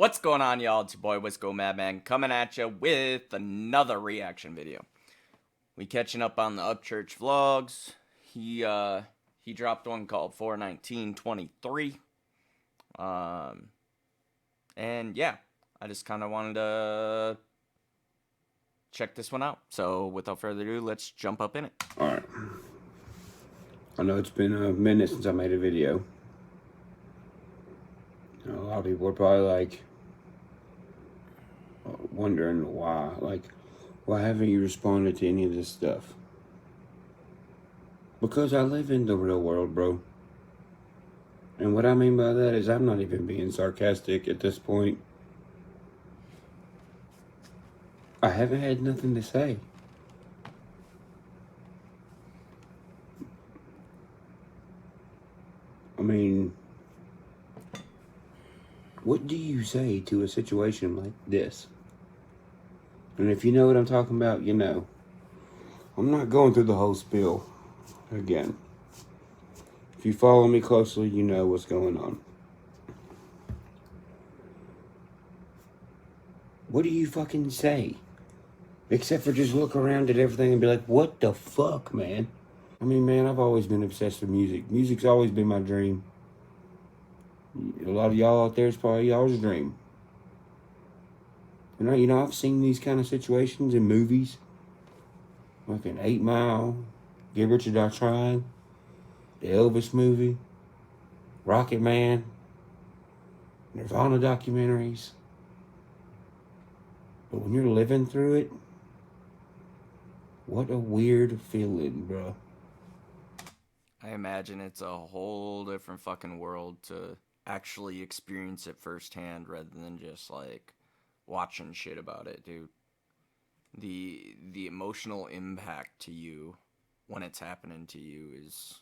What's going on, y'all? It's your boy Wisco Madman coming at you with another reaction video. We catching up on the Upchurch vlogs. He dropped one called 41923. And yeah, I just kind of wanted to check this one out. So without further ado, let's jump up in it. Alright. I know it's been a minute since I made a video. A lot of people are probably like wondering why. Like, why haven't you responded to any of this stuff? Because I live in the real world, bro. And what I mean by that is I'm not even being sarcastic at this point. I haven't had nothing to say. I mean, what do you say to a situation like this? And if you know what I'm talking about, you know. I'm not going through the whole spiel again. If you follow me closely, you know what's going on. What do you fucking say? Except for just look around at everything and be like, what the fuck, man? I mean, man, I've always been obsessed with music. Music's always been my dream. A lot of y'all out there, it's probably y'all's dream. And you know, I've seen these kind of situations in movies. Like an 8 Mile, Get Rich or Die Trying, the Elvis movie, Rocket Man, Nirvana documentaries. But when you're living through it, what a weird feeling, bro. I imagine it's a whole different fucking world to actually experience it firsthand rather than just like watching shit about it, dude. The emotional impact to you when it's happening to you is,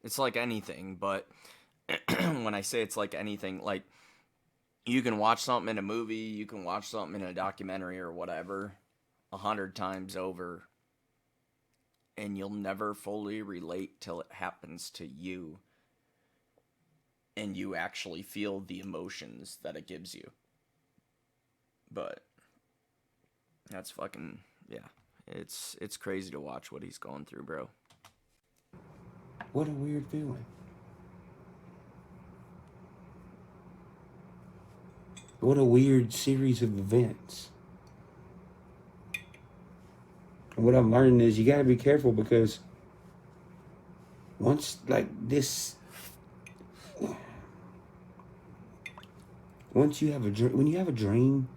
it's like anything, but when I say it's like anything, like you can watch something in a movie, you can watch something in a documentary or whatever 100 times over, and you'll never fully relate till it happens to you and you actually feel the emotions that it gives you. But that's fucking, yeah. It's crazy to watch what he's going through, bro. What a weird feeling. What a weird series of events. And what I'm learning is you gotta be careful, because once like this, once you have a dream, when you have a dream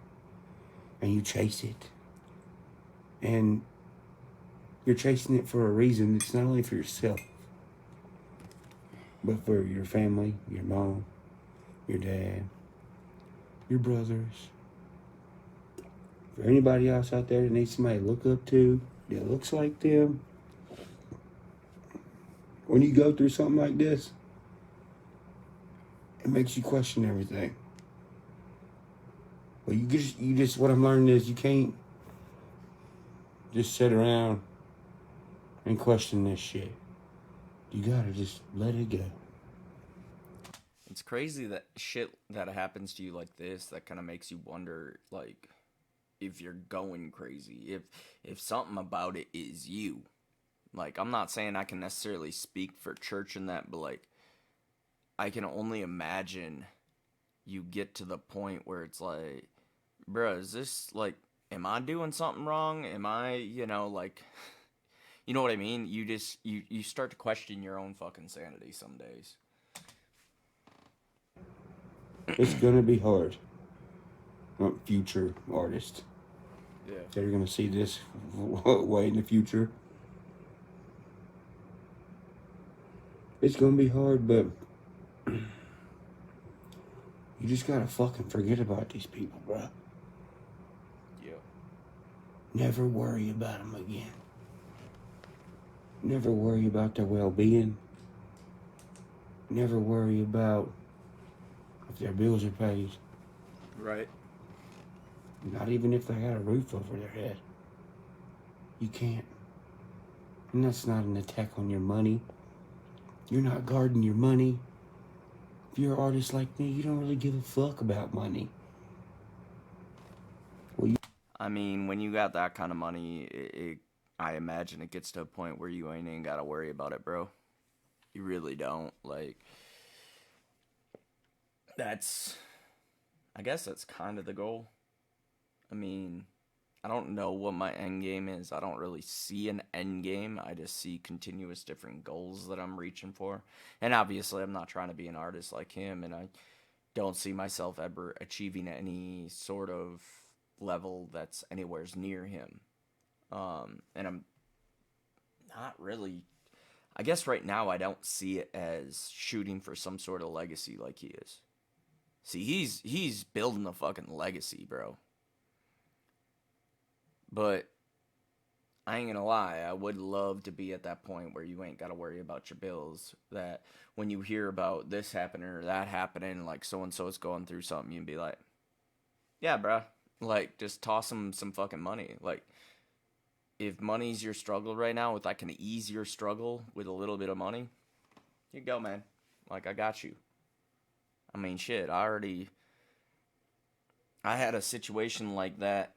and you chase it, and you're chasing it for a reason, it's not only for yourself, but for your family, your mom, your dad, your brothers, for anybody else out there that needs somebody to look up to, that looks like them. When you go through something like this, it makes you question everything. But you just what I'm learning is you can't just sit around and question this shit. You gotta just let it go. It's crazy that shit that happens to you like this that kind of makes you wonder, like, if you're going crazy, if something about it is you. Like, I'm not saying I can necessarily speak for church and that, but like, I can only imagine you get to the point where it's like, bruh, is this like, am I doing something wrong? Am I, like, you know what I mean? You start to question your own fucking sanity some days. It's gonna be hard. Future artists. Yeah. They're gonna see this way in the future. It's gonna be hard, but you just gotta fucking forget about these people, bro. Yeah. Never worry about them again. Never worry about their well-being. Never worry about if their bills are paid. Right. Not even if they got a roof over their head. You can't. And that's not an attack on your money. You're not guarding your money. If you're an artist like me, you don't really give a fuck about money. Well, I mean, when you got that kind of money, I imagine it gets to a point where you ain't even gotta worry about it, bro. You really don't. Like, that's, I guess that's kind of the goal. I mean, I don't know what my end game is. I don't really see an end game. I just see continuous different goals that I'm reaching for. And obviously, I'm not trying to be an artist like him, and I don't see myself ever achieving any sort of level that's anywhere near him. And I'm not really. I guess right now I don't see it as shooting for some sort of legacy like he is. See, he's building a fucking legacy, bro. But I ain't gonna lie, I would love to be at that point where you ain't gotta worry about your bills. That when you hear about this happening or that happening, like so and so is going through something, you'd be like, yeah, bro. Like, just toss them some fucking money. Like, if money's your struggle right now, if I can ease your struggle with a little bit of money, here you go, man. Like, I got you. I mean, shit, I had a situation like that,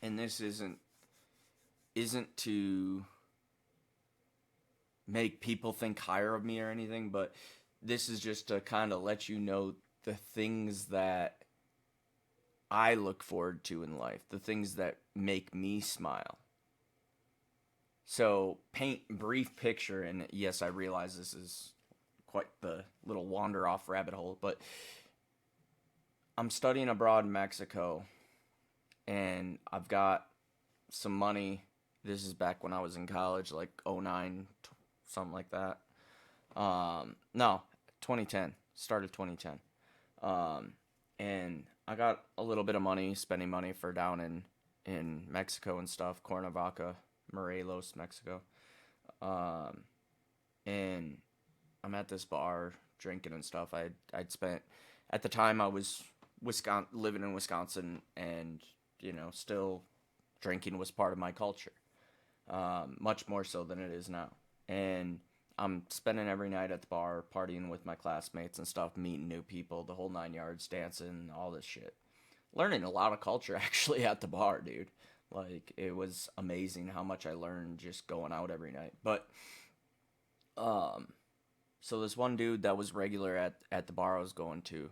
and this isn't to make people think higher of me or anything, but this is just to kind of let you know the things that I look forward to in life, the things that make me smile. So, paint a brief picture, and yes, I realize this is quite the little wander off rabbit hole, but I'm studying abroad in Mexico, and I've got some money. This is back when I was in college, like '09, something like that. No, 2010. Started 2010. And I got a little bit of money, spending money for down in Mexico and stuff, Cuernavaca, Morelos, Mexico. Um, and I'm at this bar drinking and stuff. I'd spent at the time I was living in Wisconsin, and still drinking was part of my culture, much more so than it is now. And I'm spending every night at the bar, partying with my classmates and stuff, meeting new people, the whole 9 yards, dancing, all this shit. Learning a lot of culture actually at the bar, dude. Like, it was amazing how much I learned just going out every night. But um, so this one dude that was regular at the bar I was going to,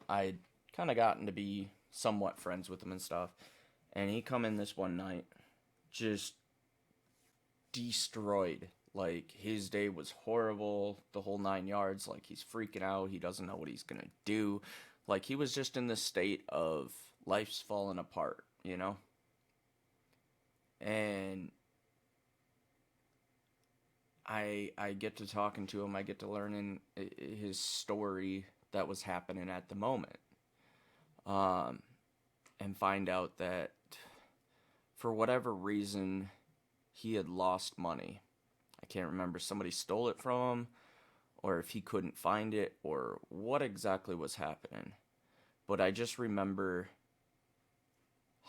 I'd kind of gotten to be somewhat friends with him and stuff. And he come in this one night, just destroyed. Like, his day was horrible, the whole 9 yards. Like, he's freaking out. He doesn't know what he's gonna do. Like, he was just in this state of life's falling apart, you know? And I get to talking to him. I get to learning his story that was happening at the moment. Um, and find out that for whatever reason, he had lost money. I can't remember, somebody stole it from him, or if he couldn't find it, or what exactly was happening. But I just remember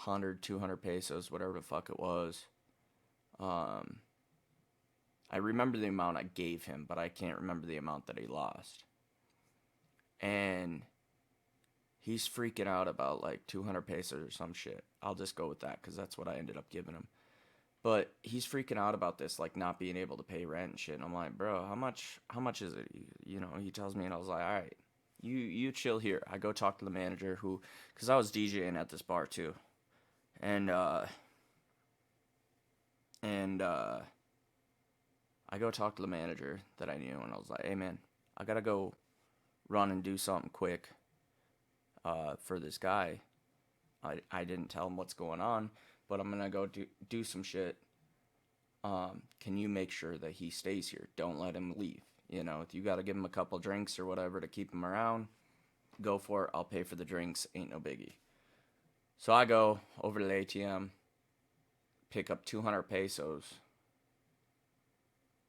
100, 200 pesos, whatever the fuck it was. I remember the amount I gave him, but I can't remember the amount that he lost. And he's freaking out about like 200 pesos or some shit. I'll just go with that because that's what I ended up giving him. But he's freaking out about this, like not being able to pay rent and shit. And I'm like, bro, how much is it? He tells me, and I was like, all right, you chill here. I go talk to the manager because I was DJing at this bar too, and I go talk to the manager that I knew, and I was like, hey man, I gotta go run and do something quick, for this guy. I didn't tell him what's going on, but I'm gonna go do some shit. Can you make sure that he stays here? Don't let him leave. If you gotta give him a couple drinks or whatever to keep him around, go for it. I'll pay for the drinks. Ain't no biggie. So I go over to the ATM, pick up 200 pesos,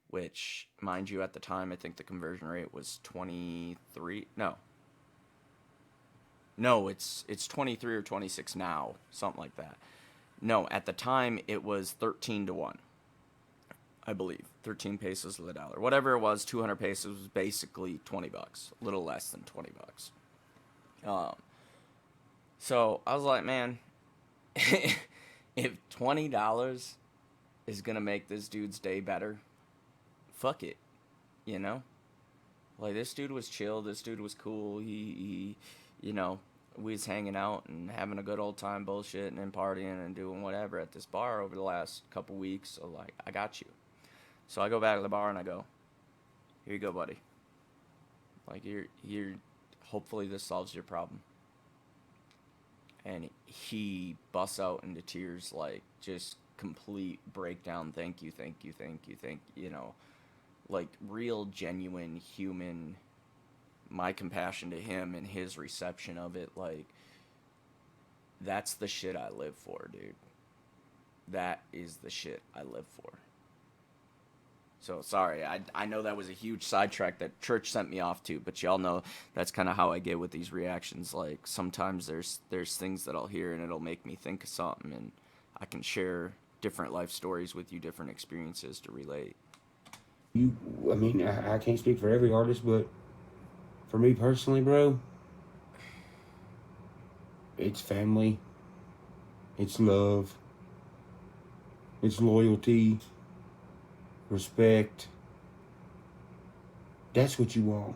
which, mind you, at the time, I think the conversion rate was 23. No, it's 23 or 26 now, something like that. No, at the time, it was 13 to 1. I believe. 13 pesos to the dollar. Whatever it was, 200 pesos was basically $20, a little less than $20. Um, so I was like, man, if $20 is gonna make this dude's day better, fuck it, you know? Like, this dude was chill, this dude was cool, he you know, we was hanging out and having a good old time bullshitting and partying and doing whatever at this bar over the last couple weeks, so, like, I got you. So I go back to the bar and I go, here you go, buddy. Like, you're hopefully this solves your problem. And he busts out into tears, like, just complete breakdown. Thank you, thank you, thank you, you know, like, real, genuine, human, my compassion to him and his reception of it, like, that's the shit I live for, dude. That is the shit I live for. So, sorry, I know that was a huge sidetrack that church sent me off to, but y'all know that's kind of how I get with these reactions. Like, sometimes there's things that I'll hear and it'll make me think of something, and I can share different life stories with you, different experiences to relate. I mean, I can't speak for every artist, but for me personally, bro, it's family, it's love, it's loyalty, respect. That's what you want.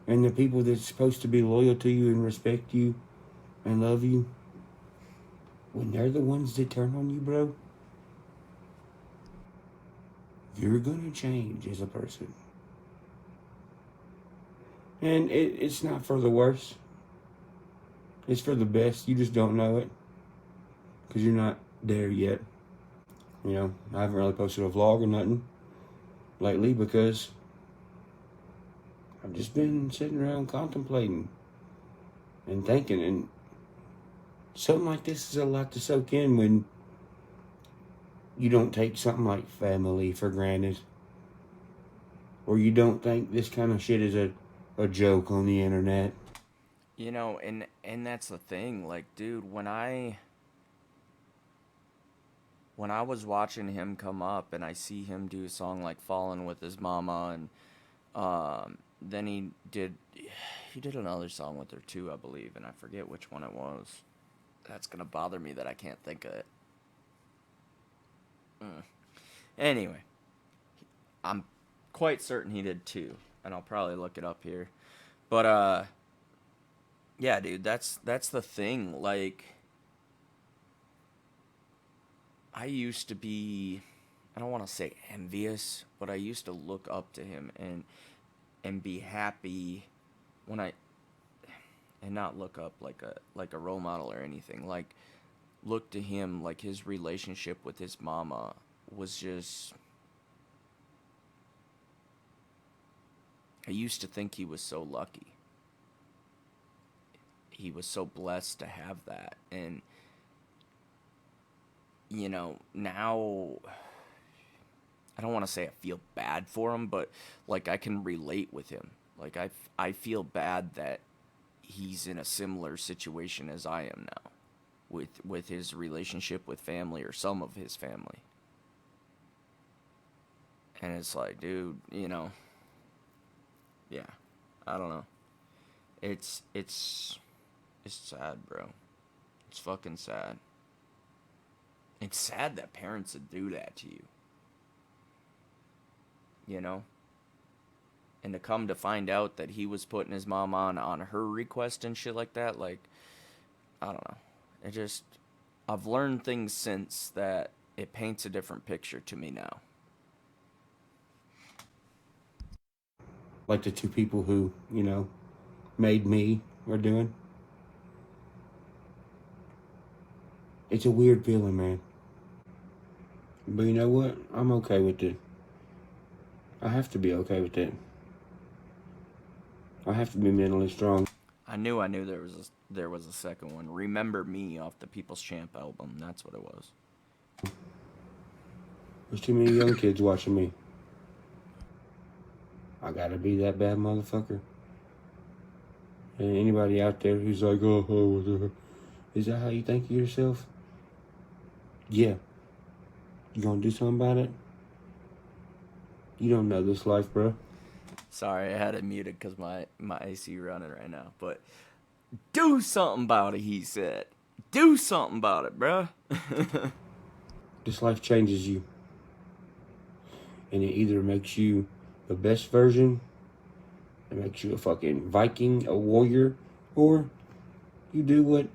And the people that's supposed to be loyal to you and respect you and love you, when they're the ones that turn on you, bro, you're gonna change as a person. And it's not for the worse. It's for the best. You just don't know it because you're not there yet. You know, I haven't really posted a vlog or nothing lately because I've just been sitting around contemplating and thinking, and something like this is a lot to soak in when you don't take something like family for granted, or you don't think this kind of shit is a joke on the internet. You know, and that's the thing, like, dude, when I was watching him come up and I see him do a song like Fallen with his mama, and then he did another song with her too, I believe, and I forget which one it was. That's gonna bother me that I can't think of it. Anyway, I'm quite certain he did too, and I'll probably look it up here. But yeah, dude, that's the thing. Like, I used to be, I don't want to say envious, but I used to look up to him and be happy when I, and not look up like a role model or anything. Like, look to him, like, his relationship with his mama was just, I used to think he was so lucky. He was so blessed to have that. And, you know, now, I don't want to say I feel bad for him, but, like, I can relate with him. Like, I feel bad that he's in a similar situation as I am now with his relationship with family, or some of his family. And it's like, dude, you know, yeah, I don't know. It's sad, bro. It's fucking sad. It's sad that parents would do that to you. You know? And to come to find out that he was putting his mom on her request and shit like that, like, I don't know. It just, I've learned things since that it paints a different picture to me now. Like the two people who, you know, made me are doing. It's a weird feeling, man. But you know what? I'm okay with it. I have to be okay with it. I have to be mentally strong. I knew there was a second one. Remember Me off the People's Champ album. That's what it was. There's too many young kids watching me. I gotta be that bad motherfucker. And anybody out there who's like, is that how you think of yourself? Yeah. You gonna do something about it? You don't know this life, bro. Sorry, I had it muted because my AC running right now. But do something about it, he said. Do something about it, bruh. This life changes you. And it either makes you the best version, it makes you a fucking Viking, a warrior, or you do what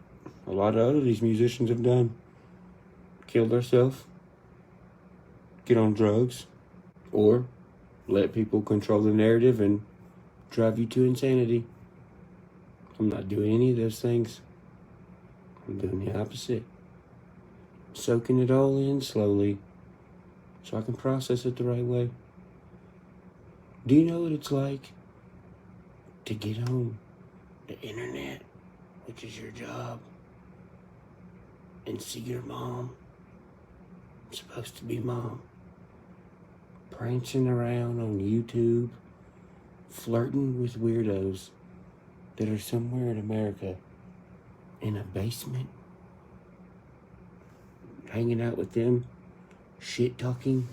a lot of other these musicians have done. Kill themselves, get on drugs, or let people control the narrative and drive you to insanity. I'm not doing any of those things. I'm doing the opposite. Soaking it all in slowly so I can process it the right way. Do you know what it's like to get on the internet, which is your job, and see your mom, supposed to be mom, prancing around on YouTube, flirting with weirdos that are somewhere in America in a basement, hanging out with them, shit talking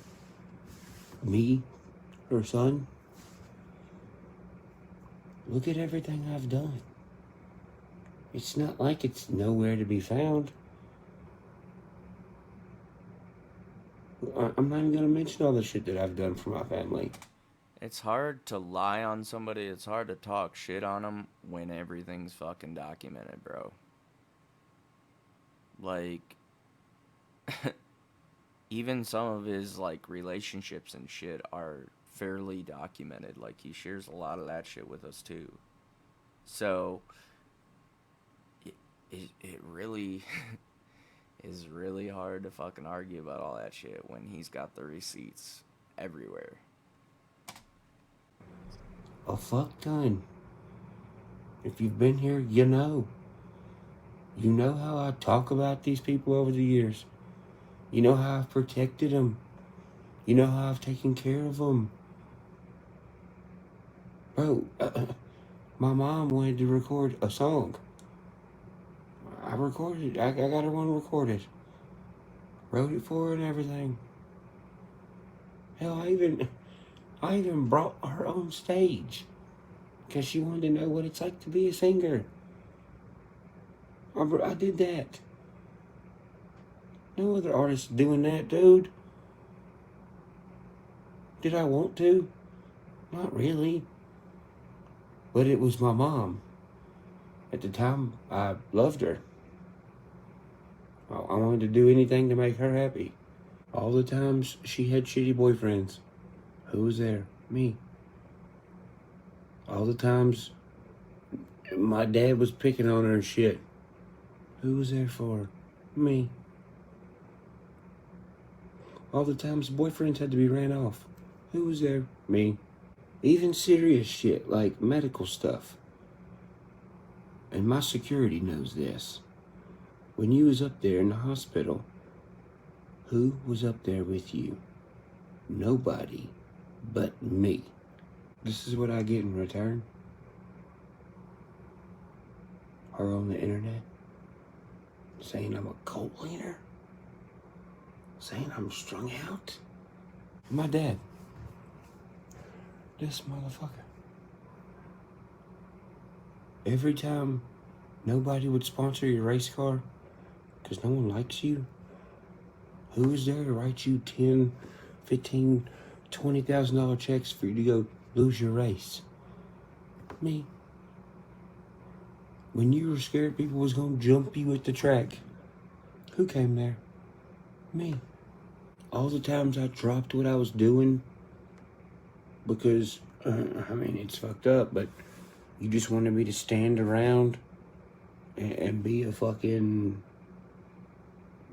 me, her son? Look at everything I've done. It's not like it's nowhere to be found. I'm not even going to mention all the shit that I've done for my family. It's hard to lie on somebody. It's hard to talk shit on them when everything's fucking documented, bro. Like, even some of his, like, relationships and shit are fairly documented. Like, he shares a lot of that shit with us, too. So, it really is really hard to fucking argue about all that shit when he's got the receipts everywhere. A fuck ton. If you've been here, you know. You know how I talk about these people over the years. You know how I've protected them. You know how I've taken care of them. Bro, my mom wanted to record a song. I recorded it. I got her one recorded. Wrote it for her and everything. Hell, I even brought her on stage because she wanted to know what it's like to be a singer. I did that. No other artist doing that, dude. Did I want to? Not really. But it was my mom. At the time, I loved her. I wanted to do anything to make her happy. All the times she had shitty boyfriends. Who was there? Me. All the times my dad was picking on her and shit. Who was there for her? Me. All the times boyfriends had to be ran off. Who was there? Me. Even serious shit like medical stuff. And my security knows this. When you was up there in the hospital, who was up there with you? Nobody but me. This is what I get in return. Her on the internet saying I'm a cold leaner, saying I'm strung out. My dad, this motherfucker. Every time nobody would sponsor your race car because no one likes you, who is there to write you $10, $15, $20,000 checks for you to go lose your race? Me. When you were scared people was gonna jump you at the track, who came there? Me. All the times I dropped what I was doing because, it's fucked up, but you just wanted me to stand around and be a fucking,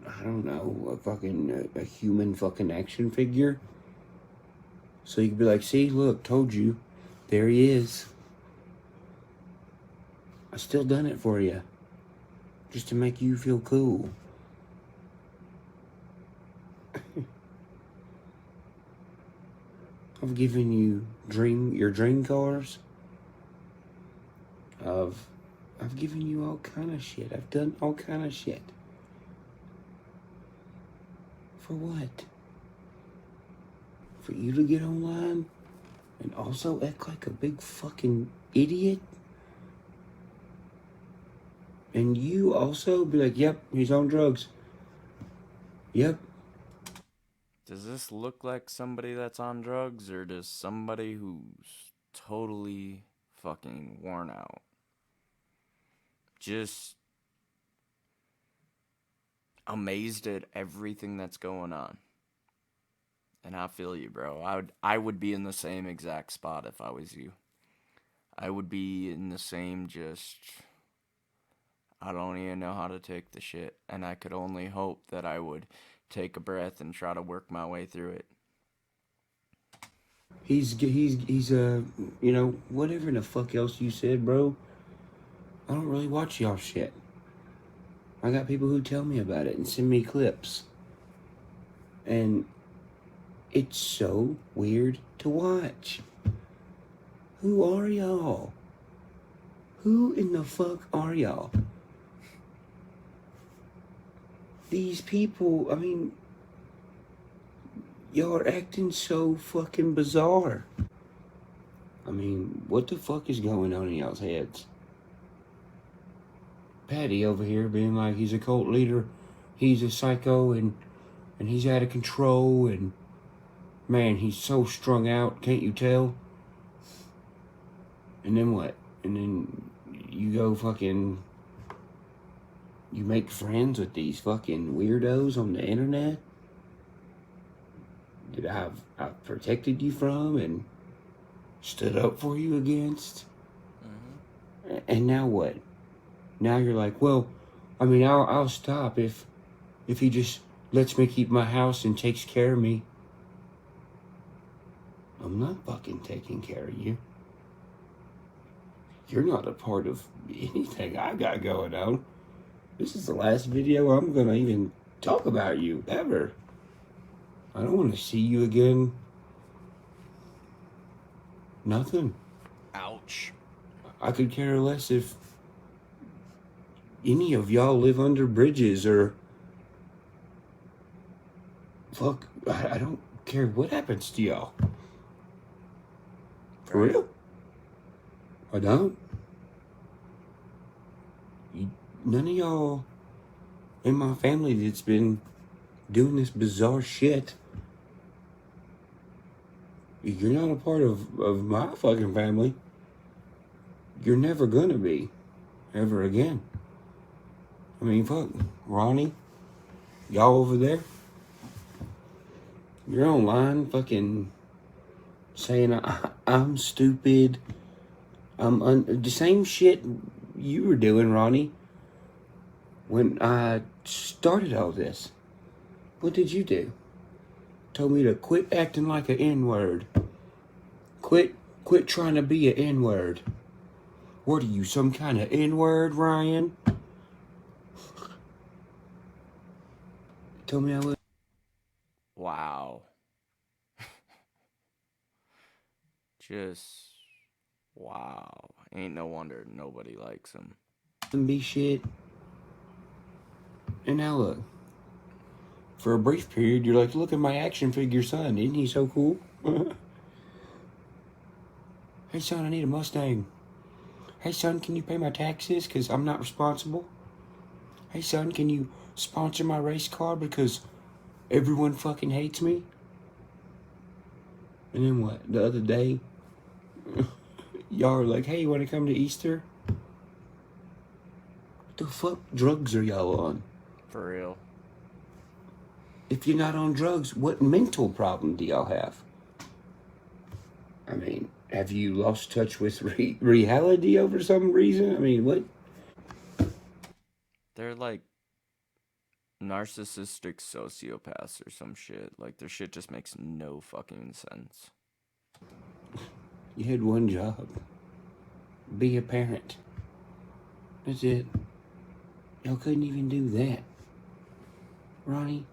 I don't know, a human fucking action figure. So you could be like, see, look, told you, there he is. I still done it for you, just to make you feel cool. I've given you your dream cars. I've given you all kind of shit. I've done all kind of shit. For what? for you to get online and also act like a big fucking idiot. And you also be like, yep, he's on drugs. Yep. Does this look like somebody that's on drugs, or does somebody who's totally fucking worn out? Just amazed at everything that's going on. And I feel you, bro. I would be in the same exact spot if I was you. I would be in the same just I don't even know how to take the shit, and I could only hope that I would take a breath and try to work my way through it. He's whatever the fuck else you said, bro. I don't really watch y'all shit. I got people who tell me about it and send me clips. And it's so weird to watch. Who are y'all? Who in the fuck are y'all? These people, I mean, y'all are acting so fucking bizarre. I mean, what the fuck is going on in y'all's heads? Patty over here being like he's a cult leader, he's a psycho, and he's out of control, and man, he's so strung out, can't you tell? And then what? And then you go fucking, you make friends with these fucking weirdos on the internet that I've protected you from and stood up for you against. And now what? Now you're like, well, I mean, I'll stop if he just lets me keep my house and takes care of me. I'm not fucking taking care of you. You're not a part of anything I got going on. This is the last video I'm gonna even talk about you ever. I don't want to see you again. Nothing. Ouch. I could care less if any of y'all live under bridges or fuck. I don't care what happens to y'all. For real? I don't. None of y'all in my family that's been doing this bizarre shit. You're not a part of my fucking family. You're never gonna be. Ever again. I mean, fuck. Ronnie, y'all over there, you're online fucking saying I'm stupid. The same shit you were doing, Ronnie, when I started all this. What did you do? Told me to quit acting like an N-word. Quit trying to be an N-word. What are you, some kind of N-word, Ryan? Told me I was. Wow. Just wow. Ain't no wonder nobody likes him. Be shit. And now look. For a brief period, you're like, look at my action figure son. Isn't he so cool? Hey son, I need a Mustang. Hey son, can you pay my taxes? Because I'm not responsible. Hey son, can you sponsor my race car? Because everyone fucking hates me. And then what? The other day, y'all are like, hey, you want to come to Easter? What the fuck drugs are y'all on? For real. If you're not on drugs, what mental problem do y'all have? I mean, have you lost touch with reality over some reason? I mean, what? They're like narcissistic sociopaths or some shit. Like their shit just makes no fucking sense. You had one job. Be a parent. That's it. Y'all couldn't even do that. Ronnie,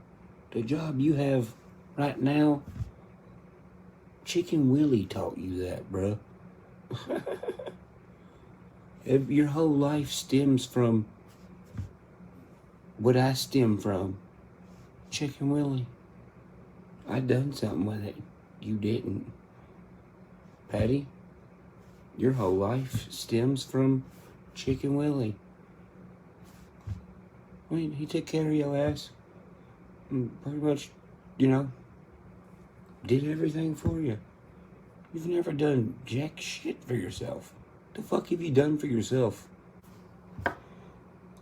the job you have right now, Chicken Willie taught you that, bruh. Your whole life stems from what I stem from. Chicken Willie. I done something with it. You didn't. Patty, your whole life stems from Chicken Willie. I mean, he took care of your ass. And pretty much, you know, did everything for you. You've never done jack shit for yourself. The fuck have you done for yourself?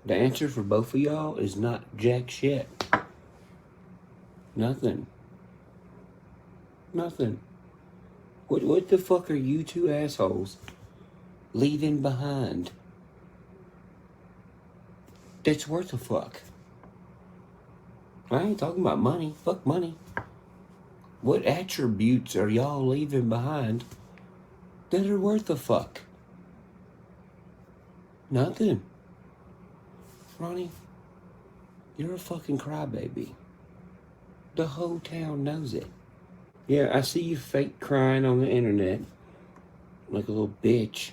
The answer for both of y'all is not jack shit. Nothing. Nothing. What the fuck are you two assholes leaving behind that's worth a fuck? I ain't talking about money. Fuck money. What attributes are y'all leaving behind that are worth a fuck? Nothing. Ronnie, you're a fucking crybaby. The whole town knows it. Yeah, I see you fake crying on the internet like a little bitch.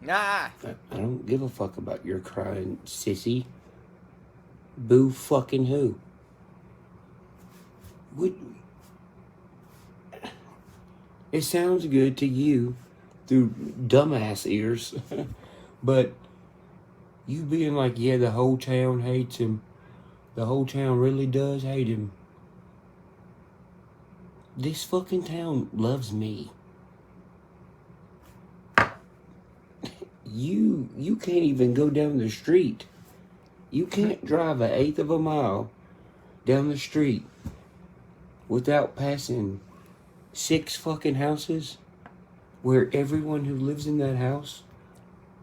Nah. I don't give a fuck about your crying, sissy. Boo fucking who? What? It sounds good to you through dumbass ears, but you being like, yeah, the whole town hates him. The whole town really does hate him. This fucking town loves me. You can't even go down the street. You can't drive an eighth of a mile down the street without passing 6 fucking houses where everyone who lives in that house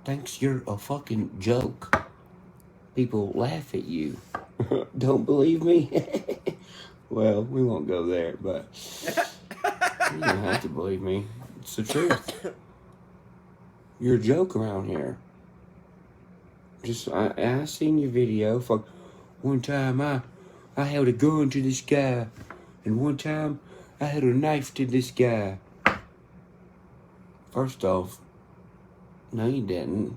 thinks you're a fucking joke. People laugh at you. Don't believe me? Well, we won't go there, but you don't have to believe me. It's the truth. You're a joke around here. I seen your video. Fuck, one time I held a gun to this guy, and one time I held a knife to this guy. First off, no you didn't.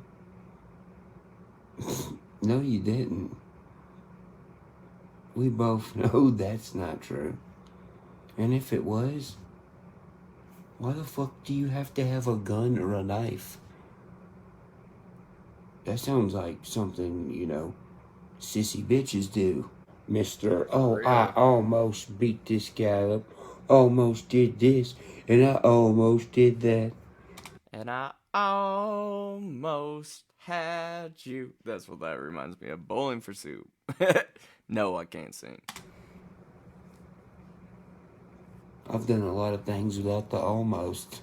No you didn't. We both know that's not true. And if it was, why the fuck do you have to have a gun or a knife? That sounds like something, you know, sissy bitches do. Mr. Oh, Real. I almost beat this guy up. Almost did this. And I almost did that. And I almost had you. That's what that reminds me of. Bowling for Soup. No, I can't sing. I've done a lot of things without the almost.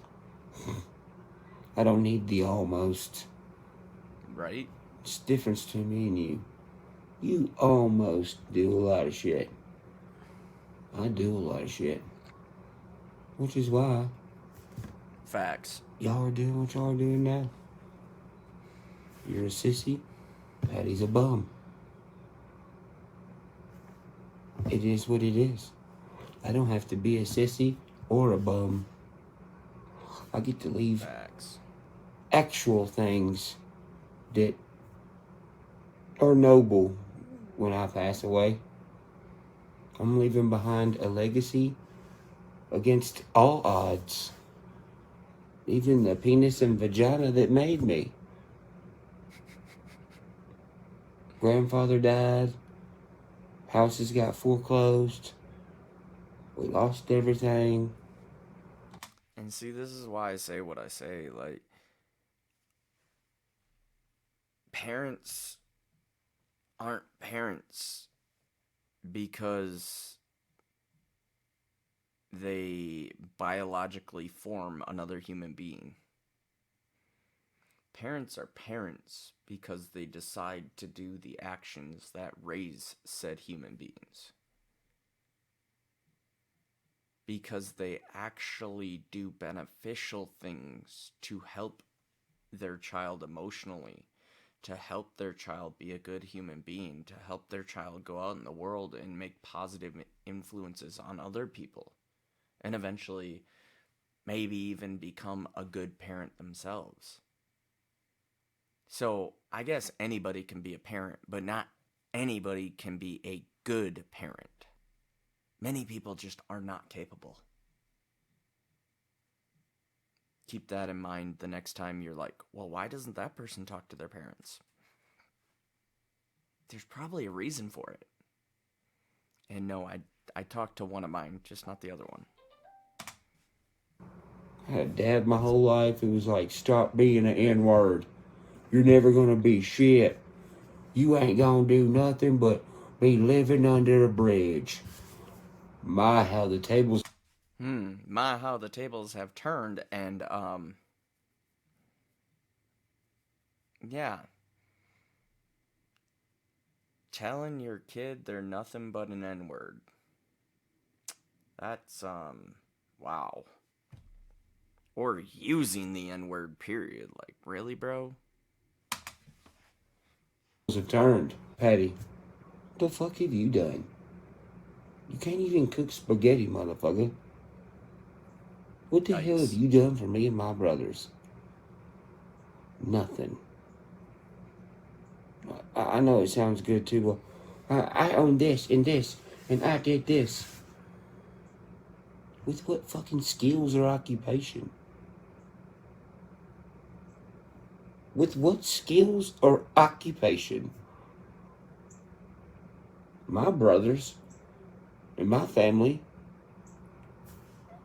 I don't need the almost. Right? It's the difference between me and you. You almost do a lot of shit. I do a lot of shit. Which is why Facts. y'all are doing what y'all are doing now. You're a sissy. Patty's a bum. It is what it is. I don't have to be a sissy or a bum. I get to leave Facts. actual things that are noble when I pass away. I'm leaving behind a legacy against all odds. Even the penis and vagina that made me. Grandfather died. Houses got foreclosed. We lost everything. And see, this is why I say what I say. Like, parents aren't parents because they biologically form another human being. Parents are parents because they decide to do the actions that raise said human beings. Because they actually do beneficial things to help their child emotionally, to help their child be a good human being, to help their child go out in the world and make positive influences on other people, and eventually maybe even become a good parent themselves. So I guess anybody can be a parent, but not anybody can be a good parent. Many people just are not capable. keep that in mind the next time you're like, well, why doesn't that person talk to their parents? There's probably a reason for it. And no, I talked to one of mine, just not the other one. I had a dad my whole life who was like, stop being an N-word. You're never gonna be shit. You ain't gonna do nothing but be living under a bridge. My, how the tables... My, how the tables have turned, and, yeah. Telling your kid they're nothing but an N-word. That's, wow. Or using the N-word, period. Like, really, bro? have turned. Patty, what the fuck have you done? You can't even cook spaghetti, motherfucker. What the hell have Yikes. you done for me and my brothers? Nothing. I know it sounds good too. Well, I own this, and I did this. With what fucking skills or occupation? With what skills or occupation? My brothers and my family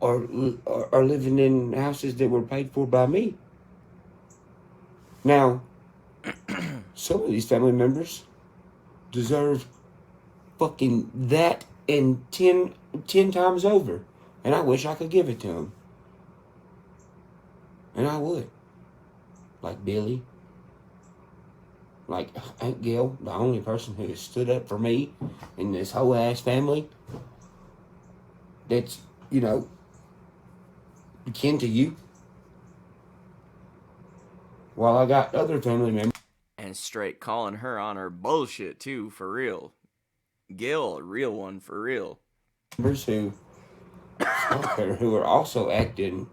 are living in houses that were paid for by me. Now, some of these family members deserve fucking that and 10 times over. And I wish I could give it to them. And I would. Like Billy. Like Aunt Gail, the only person who has stood up for me in this whole ass family. That's, akin to you. While I got other family members. And straight calling her on her bullshit, too, for real. Gil, a real one, for real. Who are also acting,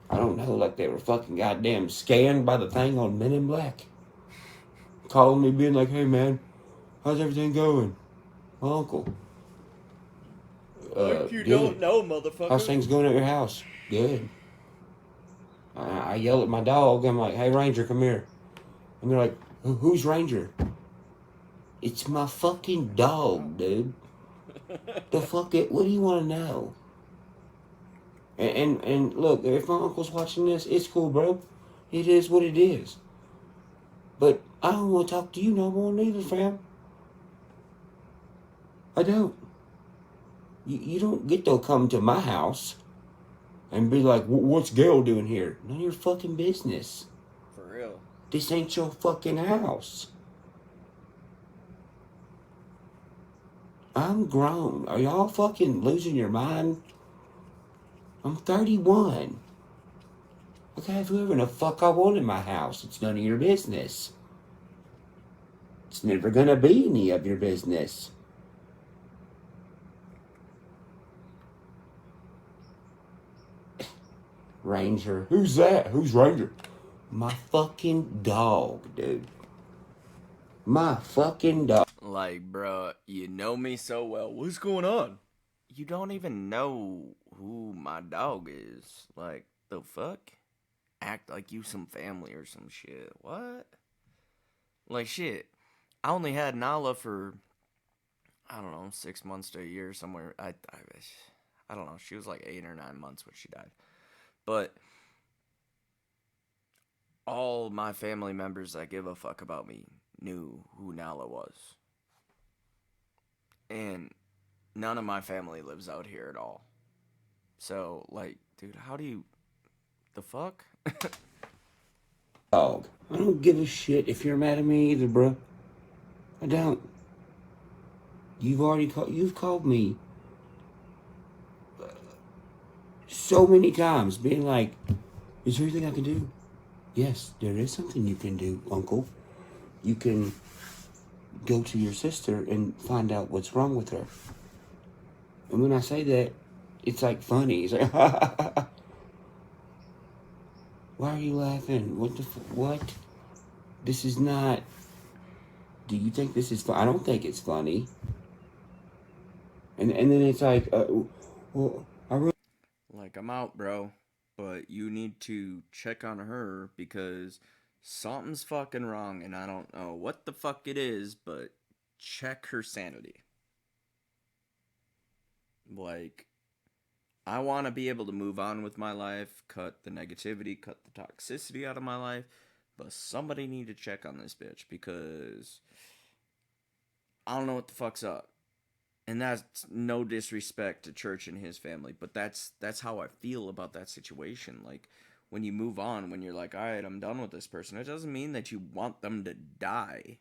I don't know, like they were fucking goddamn scanned by the thing on Men in Black. Calling me, being like, hey man, how's everything going? My uncle. Like you Good. don't know, motherfucker. How's things going at your house? Good. I yell at my dog. I'm like, hey Ranger, come here. And they're like, who's Ranger? It's my fucking dog, dude. The fuck it? What do you want to know? And look, if my uncle's watching this, it's cool, bro. It is what it is. But I don't want to talk to you no more neither, fam. I don't. You don't get to come to my house and be like, what's Gail doing here? None of your fucking business. For real. This ain't your fucking house. I'm grown. Are y'all fucking losing your mind? I'm 31. I can have whoever the fuck I want in my house. It's none of your business. It's never gonna be any of your business. Ranger. Who's that? Who's Ranger? My fucking dog, dude. My fucking dog. Like, bro, you know me so well. What's going on? You don't even know who my dog is. Like, the fuck? Act like you some family or some shit. What? Like, shit. I only had Nala for, I don't know, 6 months to a year somewhere. I don't know. She was like 8 or 9 months when she died. But all my family members that give a fuck about me knew who Nala was. And none of my family lives out here at all. So, like, dude, how do you... The fuck? Dog. I don't give a shit if you're mad at me either, bro. I don't. You've called me so many times being like, is there anything I can do? Yes, there is something you can do, Uncle. You can go to your sister and find out what's wrong with her. And when I say that, it's like funny. It's like, why are you laughing? What? This is not... Do you think this is fun? I don't think it's funny. And then it's like, well, I really... Like, I'm out, bro. but you need to check on her because something's fucking wrong, and I don't know what the fuck it is, but check her sanity. Like, I want to be able to move on with my life, cut the negativity, cut the toxicity out of my life, but somebody need to check on this bitch because I don't know what the fuck's up. And that's no disrespect to Church and his family, but that's how I feel about that situation. Like, when you move on, when you're like, all right, I'm done with this person, it doesn't mean that you want them to die,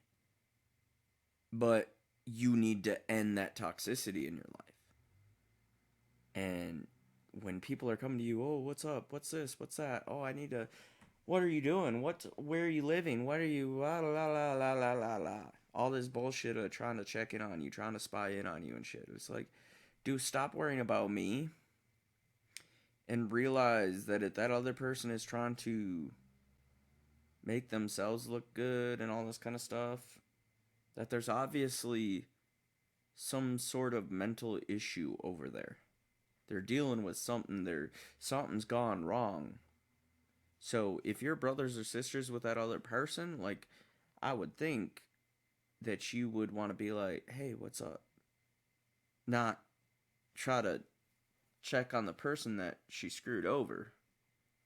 but you need to end that toxicity in your life. And when people are coming to you, oh, what's up? What's this? What's that? Oh, I need to. What are you doing? Where are you living? What are you? La la la la la la la. All this bullshit of trying to check in on you, trying to spy in on you and shit. It's like, dude, stop worrying about me and realize that if that other person is trying to make themselves look good and all this kind of stuff, that there's obviously some sort of mental issue over there. They're dealing with something. Something's gone wrong. So if you're brothers or sisters with that other person, like, I would think that you would want to be like, hey, what's up? Not try to check on the person that she screwed over.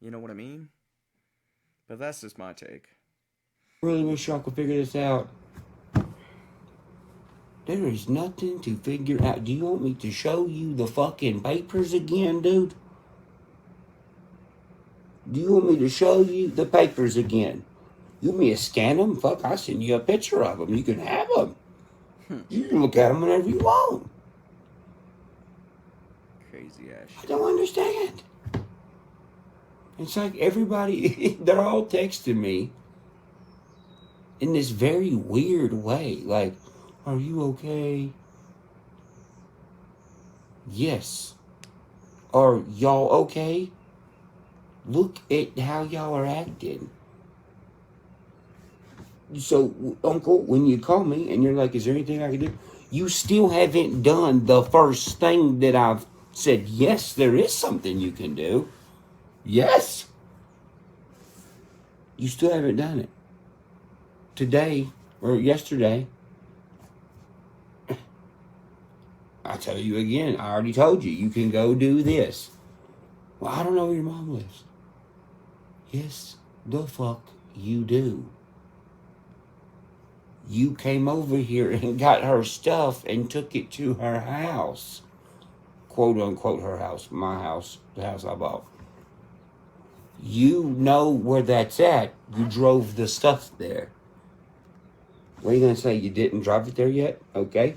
You know what I mean? But that's just my take. Really wish y'all could figure this out. There is nothing to figure out. Do you want me to show you the fucking papers again, dude? Do you want me to show you the papers again? You want me to scan them? Fuck, I'll send you a picture of them. You can have them. You can look at them whenever you want. Crazy ass I shit. don't understand. It's like everybody, they're all texting me in this very weird way. Like, are you okay? Yes. Are y'all okay? Look at how y'all are acting. So, Uncle, when you call me and you're like, is there anything I can do? You still haven't done the first thing that I've said, yes, there is something you can do. Yes. You still haven't done it. Today, or yesterday, I tell you again, I already told you, you can go do this. Well, I don't know where your mom lives. Yes, the fuck you do. You came over here and got her stuff and took it to her house. Quote unquote her house, my house, the house I bought. You know where that's at. You drove the stuff there. What are you going to say? You didn't drive it there yet? Okay.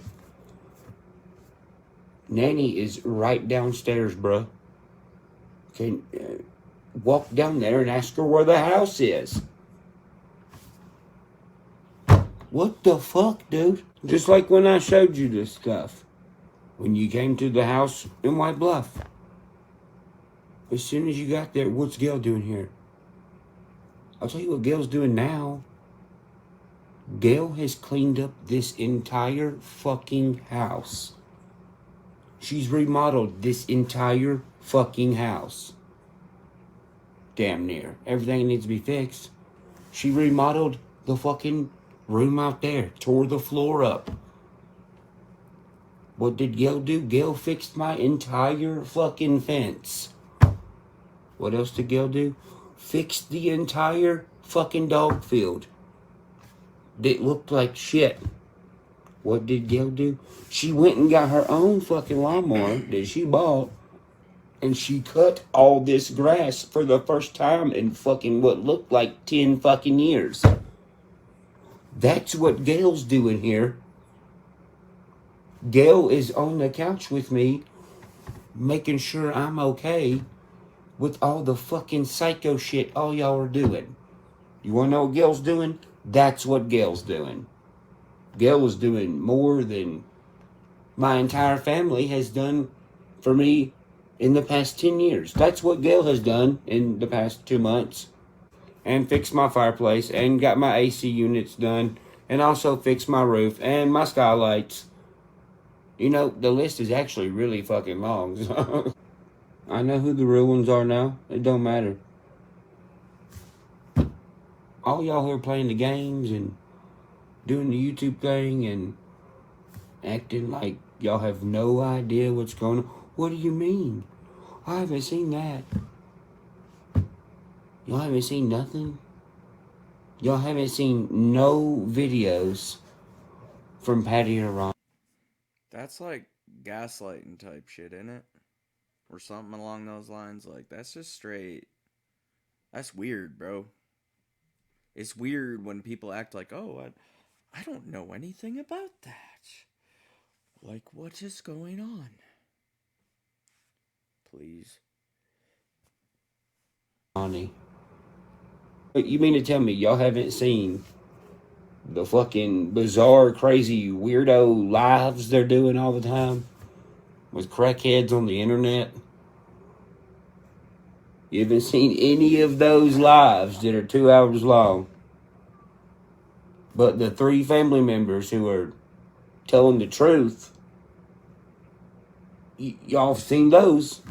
Nanny is right downstairs, bruh. Can walk down there and ask her where the house is. What the fuck, dude? Just like when I showed you this stuff. When you came to the house in White Bluff. As soon as you got there, what's Gail doing here? I'll tell you what Gail's doing now. Gail has cleaned up this entire fucking house. She's remodeled this entire fucking house. Damn near. Everything needs to be fixed. She remodeled the fucking room out there. Tore the floor up. What did Gail do? Gail fixed my entire fucking fence. What else did Gail do? Fixed the entire fucking dog field. It looked like shit. What did Gail do? She went and got her own fucking lawnmower that she bought. And she cut all this grass for the first time in fucking what looked like 10 fucking years. That's what Gail's doing here. Gail is on the couch with me, making sure I'm okay with all the fucking psycho shit all y'all are doing. You wanna know what Gail's doing? That's what Gail's doing. Gail is doing more than my entire family has done for me in the past 10 years. That's what Gail has done in the past 2 months. And fixed my fireplace and got my AC units done and also fixed my roof and my skylights. You know, the list is actually really fucking long. I know who the real ones are now. It don't matter. All y'all who are playing the games and doing the YouTube thing and acting like y'all have no idea what's going on. What do you mean? I haven't seen that. Y'all haven't seen nothing? Y'all haven't seen no videos from Patty or Ron. That's like gaslighting type shit, isn't it? Or something along those lines. Like, that's just straight. That's weird, bro. It's weird when people act like, oh, I don't know anything about that. Like, what is going on? Please. Ronnie. You mean to tell me y'all haven't seen the fucking bizarre, crazy, weirdo lives they're doing all the time with crackheads on the internet? You haven't seen any of those lives that are 2 hours long. But the 3 family members who are telling the truth, y'all have seen those.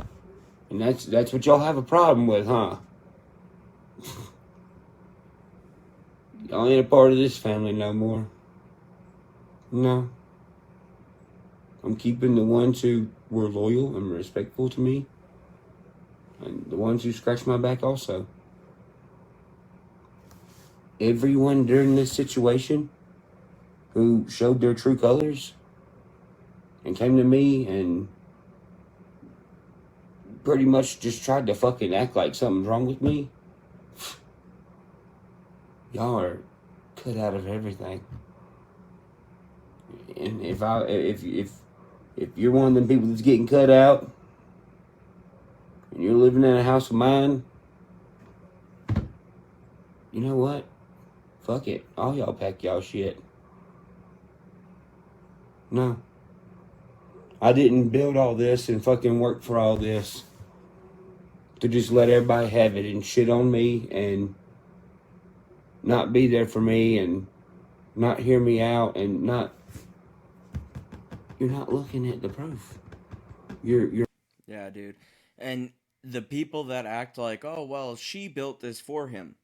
And that's what y'all have a problem with, huh? Y'all ain't a part of this family no more. No. I'm keeping the ones who were loyal and respectful to me. And the ones who scratched my back also. Everyone during this situation who showed their true colors and came to me and pretty much just tried to fucking act like something's wrong with me, y'all are cut out of everything. And if you're one of them people that's getting cut out and you're living in a house of mine, you know what? Fuck it. All y'all pack y'all shit. No. I didn't build all this and fucking work for all this to just let everybody have it and shit on me and not be there for me and not hear me out and not. You're not looking at the proof. You're. Yeah, dude. And the people that act like, oh, well, she built this for him.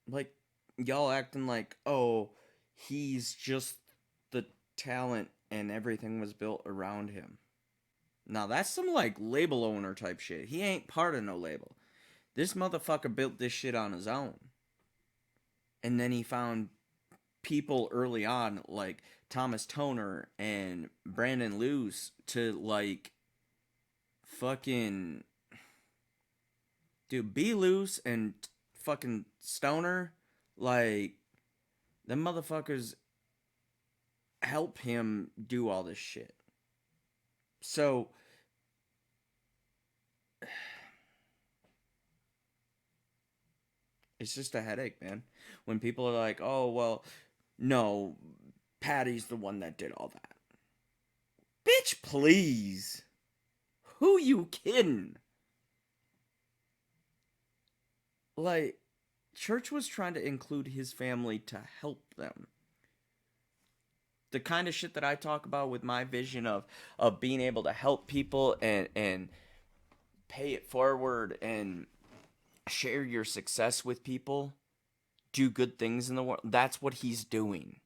Like, y'all acting like, oh, he's just the talent and everything was built around him. Now, that's some, like, label owner type shit. He ain't part of no label. This motherfucker built this shit on his own. And then he found people early on, like Thomas Toner and Brandon Luce, to, like, fucking. Dude, Be Loose and fucking Stoner, like, them motherfuckers help him do all this shit. So, it's just a headache, man. When people are like, oh, well, no, Patty's the one that did all that. Bitch, please. Who you kidding? Like, Church was trying to include his family to help them. The kind of shit that I talk about with my vision of being able to help people and pay it forward and share your success with people, do good things in the world. That's what he's doing.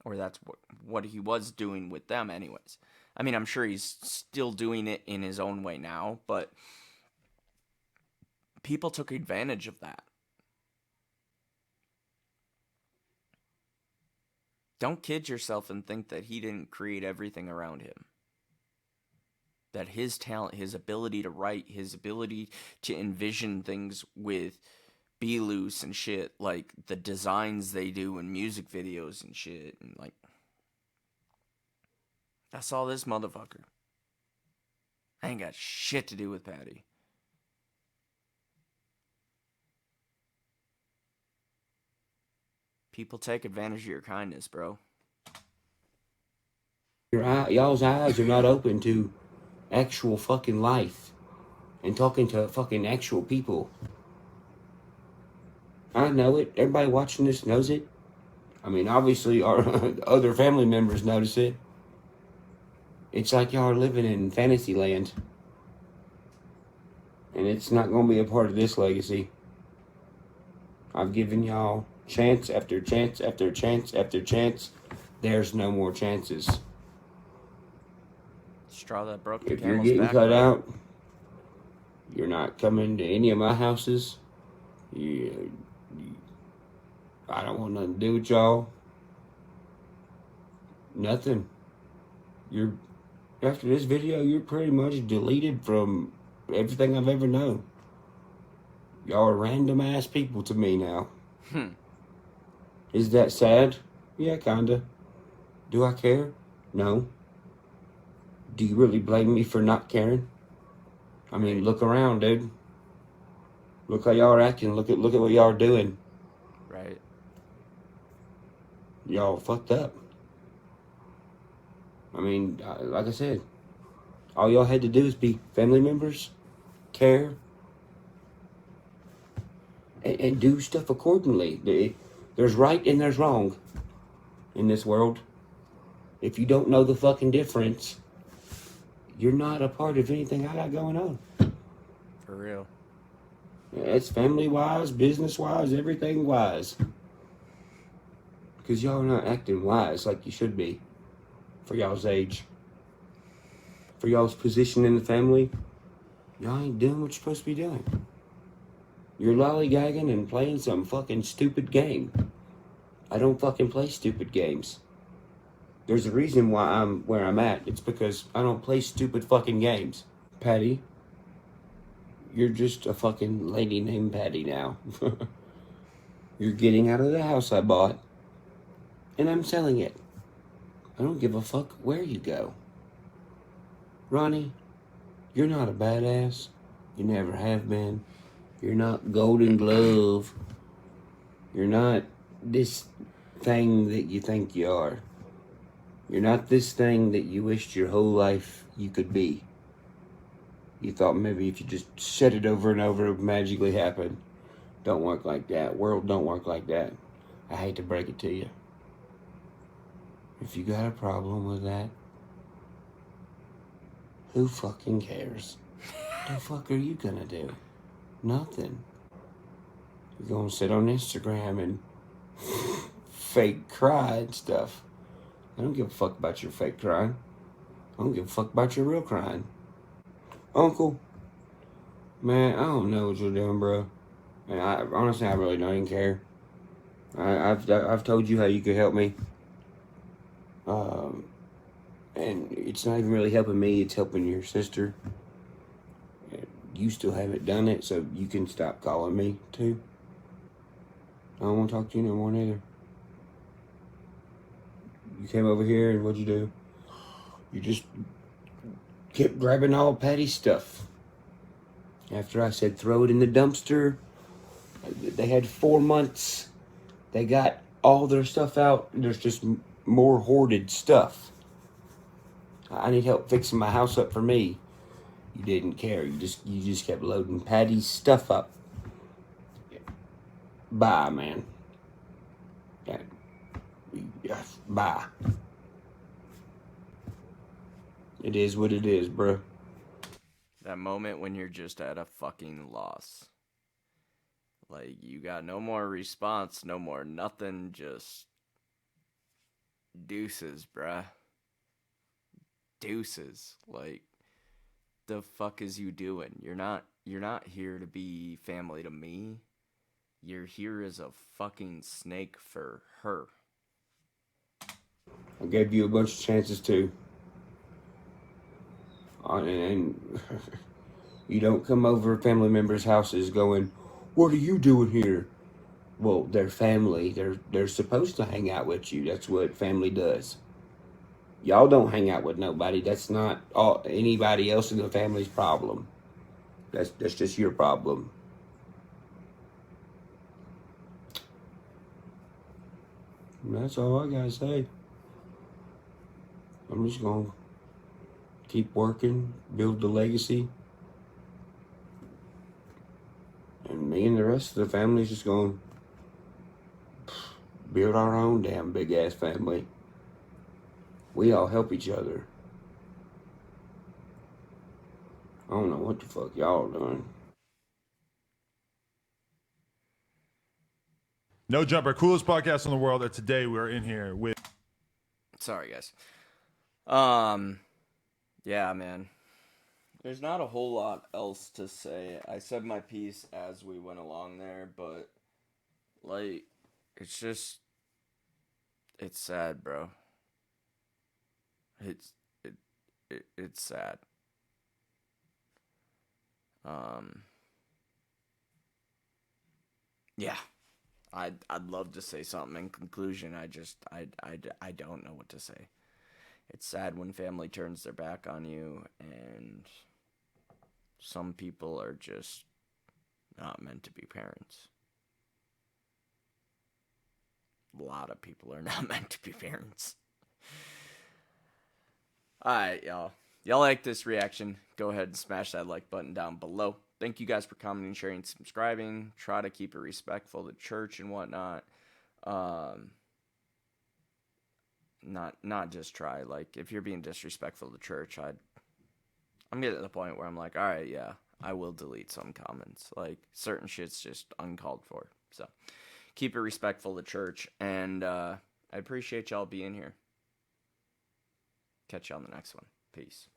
Or that's what he was doing with them anyways. I mean, I'm sure he's still doing it in his own way now, but people took advantage of that. Don't kid yourself and think that he didn't create everything around him. That his talent, his ability to write, his ability to envision things with Be Loose and shit, like the designs they do in music videos and shit, and like, that's all this motherfucker. I ain't got shit to do with Patty. People take advantage of your kindness, bro. Y'all's eyes are not open to actual fucking life and talking to fucking actual people. I know it. Everybody watching this knows it. I mean, obviously, our other family members notice it. It's like y'all are living in fantasy land. And it's not going to be a part of this legacy. I've given y'all chance after chance after chance after chance. There's no more chances. Straw that broke the If you're camel's getting back, cut bro. out, you're not coming to any of my houses. I don't want nothing to do with y'all. Nothing. You're after this video, you're pretty much deleted from everything I've ever known. Y'all are random ass people to me now. Is that sad? Yeah, kinda. Do I care? No. Do you really blame me for not caring? I mean, look around, dude. Look how y'all are acting. Look at what y'all are doing. Right. Y'all fucked up. I mean, like I said, all y'all had to do is be family members, care, and do stuff accordingly. There's right and there's wrong in this world. If you don't know the fucking difference, you're not a part of anything I got going on. For real. It's family-wise, business-wise, everything-wise. Because y'all are not acting wise like you should be for y'all's age. For y'all's position in the family, y'all ain't doing what you're supposed to be doing. You're lollygagging and playing some fucking stupid game. I don't fucking play stupid games. There's a reason why I'm where I'm at. It's because I don't play stupid fucking games. Patty, you're just a fucking lady named Patty now. You're getting out of the house I bought, and I'm selling it. I don't give a fuck where you go. Ronnie, you're not a badass. You never have been. You're not Golden Glove. You're not this thing that you think you are. You're not this thing that you wished your whole life you could be. You thought maybe if you just said it over and over, it would magically happen. Don't work like that. World don't work like that. I hate to break it to you. If you got a problem with that, who fucking cares? What the fuck are you gonna do? Nothing. You're gonna sit on Instagram and fake cry and stuff. I don't give a fuck about your fake crying. I don't give a fuck about your real crying. Uncle, man, I don't know what you're doing, bro. And I honestly, I really don't even care. I've told you how you could help me. And it's not even really helping me, it's helping your sister. You still haven't done it, so you can stop calling me, too. I don't want to talk to you no more, neither. You came over here, and what'd you do? You just kept grabbing all Patty's stuff. After I said throw it in the dumpster, they had 4 months. They got all their stuff out. There's just more hoarded stuff. I need help fixing my house up for me. You didn't care. You just kept loading Patty's stuff up. Bye, man. Yeah, bye. It is what it is, bro. That moment when you're just at a fucking loss. Like, you got no more response, no more nothing, just deuces, bruh. Deuces. Like, the fuck is you doing? You're not here to be family to me. You're here as a fucking snake for her. I gave you a bunch of chances too. And you don't come over family members' houses going, "What are you doing here?" Well, they're family. They're supposed to hang out with you. That's what family does. Y'all don't hang out with nobody. That's not anybody else in the family's problem. That's just your problem. And that's all I gotta say. I'm just gonna keep working, build the legacy. And me and the rest of the family's just gonna build our own damn big ass family. We all help each other. I don't know what the fuck y'all doing. No Jumper, coolest podcast in the world. And today we're in here with. Sorry, guys. Yeah, man. There's not a whole lot else to say. I said my piece as we went along there, but like, it's just, it's sad, bro. It's it's sad. Yeah. I'd love to say something in conclusion. I don't know what to say. It's sad when family turns their back on you, and some people are just not meant to be parents. A lot of people are not meant to be parents. Alright, y'all. Y'all like this reaction? Go ahead and smash that like button down below. Thank you guys for commenting, sharing, subscribing. Try to keep it respectful to church and whatnot. Not just try. Like, if you're being disrespectful to church, I'm getting to the point where I'm like, all right, yeah, I will delete some comments. Like, certain shit's just uncalled for. So, keep it respectful to church, and I appreciate y'all being here. Catch you on the next one. Peace.